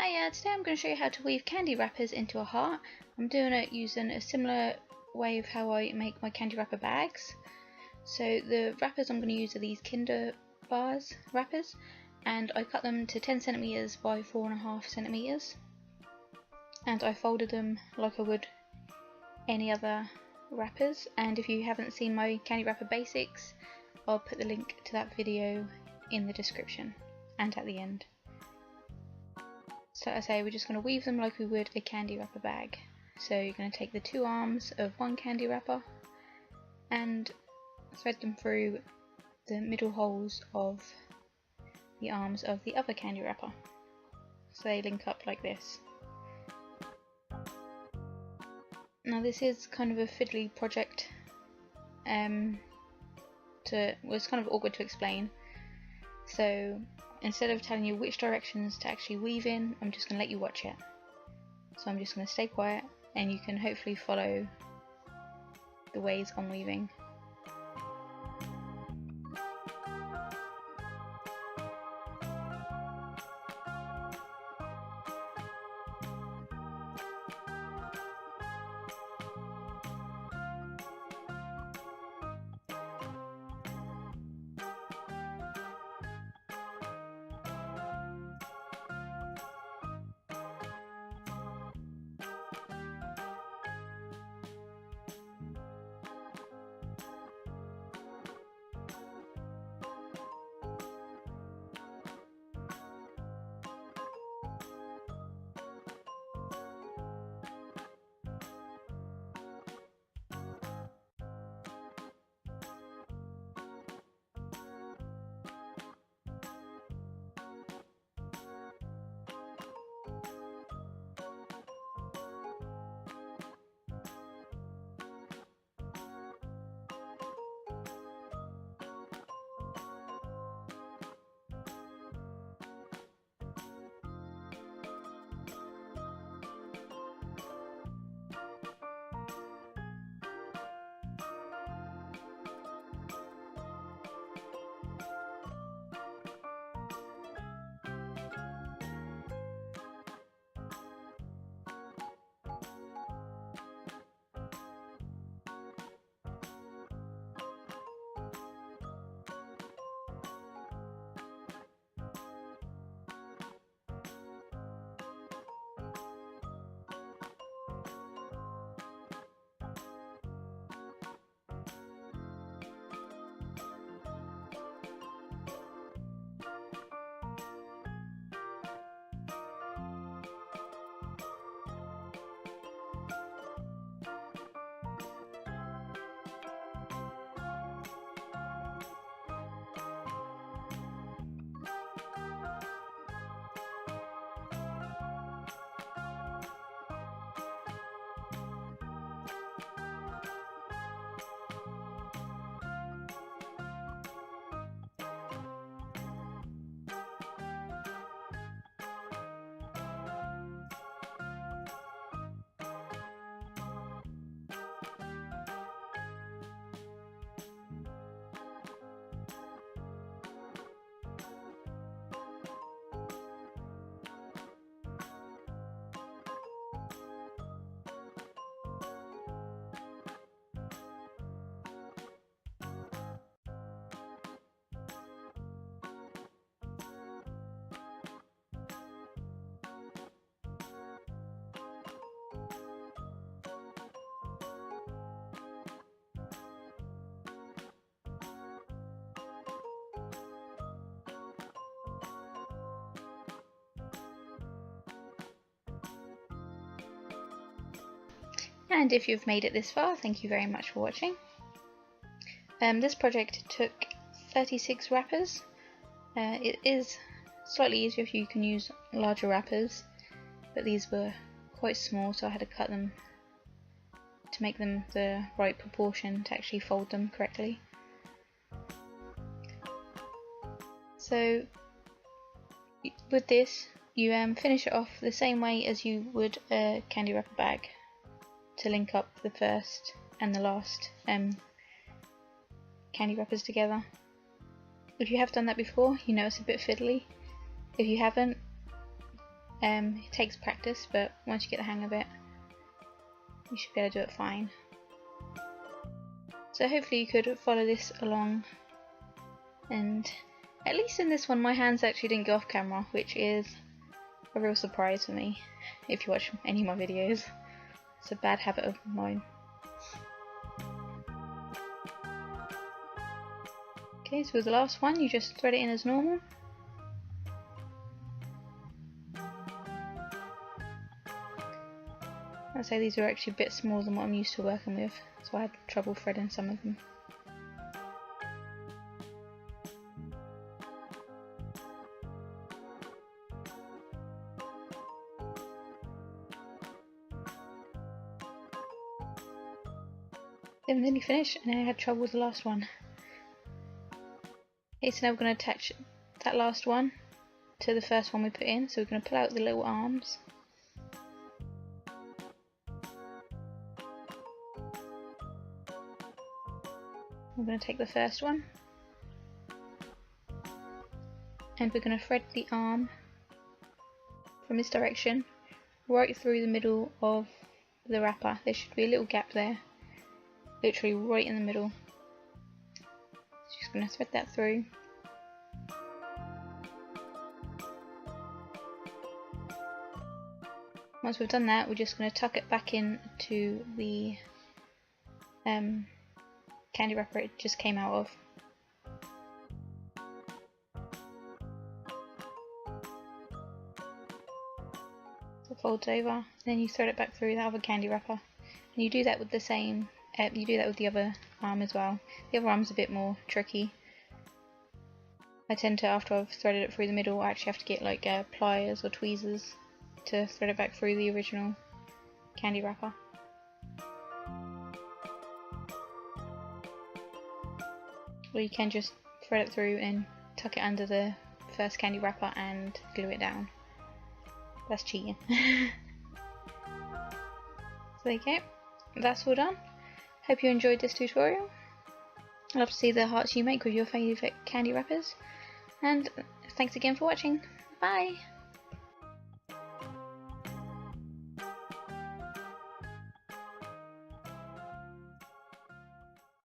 Hiya, today I'm going to show you how to weave candy wrappers into a heart. I'm doing it using a similar way of how I make my candy wrapper bags. So the wrappers I'm going to use are these Kinder Bars wrappers, and I cut them to 10 centimeters by 4.5 centimeters, and I folded them like I would any other wrappers. And if you haven't seen my candy wrapper basics, I'll put the link to that video in the description and at the end. So as I say, we're just going to weave them like we would a candy wrapper bag. So you're going to take the two arms of one candy wrapper and thread them through the middle holes of the arms of the other candy wrapper, so they link up like this. Now this is kind of a fiddly project, it's kind of awkward to explain, so instead of telling you which directions to actually weave in, I'm just going to let you watch it. So I'm just going to stay quiet and you can hopefully follow the ways I'm weaving. And if you've made it this far, thank you very much for watching. This project took 36 wrappers. It is slightly easier if you can use larger wrappers, but these were quite small, so I had to cut them to make them the right proportion to actually fold them correctly. So with this, you finish it off the same way as you would a candy wrapper bag, to link up the first and the last candy wrappers together. If you have done that before, you know it's a bit fiddly. If you haven't, It takes practice, but once you get the hang of it, you should be able to do it fine. So hopefully you could follow this along, and at least in this one my hands actually didn't go off camera, which is a real surprise for me if you watch any of my videos. It's a bad habit of mine. Okay, so with the last one you just thread it in as normal. I'd say these are actually a bit smaller than what I'm used to working with, so I had trouble threading some of them. Then nearly finished, and I had trouble with the last one. Okay, so now we're going to attach that last one to the first one we put in, so we're going to pull out the little arms. We're going to take the first one, and we're going to thread the arm from this direction right through the middle of the wrapper. There should be a little gap there, literally right in the middle. Just going to thread that through. Once we've done that, we're just going to tuck it back into the candy wrapper it just came out of. So it folds over, and then you thread it back through the other candy wrapper, and you do that with the same. You do that with the other arm as well. The other arm's a bit more tricky. I tend to, after I've threaded it through the middle, I actually have to get like pliers or tweezers to thread it back through the original candy wrapper. Or you can just thread it through and tuck it under the first candy wrapper and glue it down. That's cheating. So there you go. That's all done. Hope you enjoyed this tutorial. I'd love to see the hearts you make with your favourite candy wrappers. And thanks again for watching. Bye!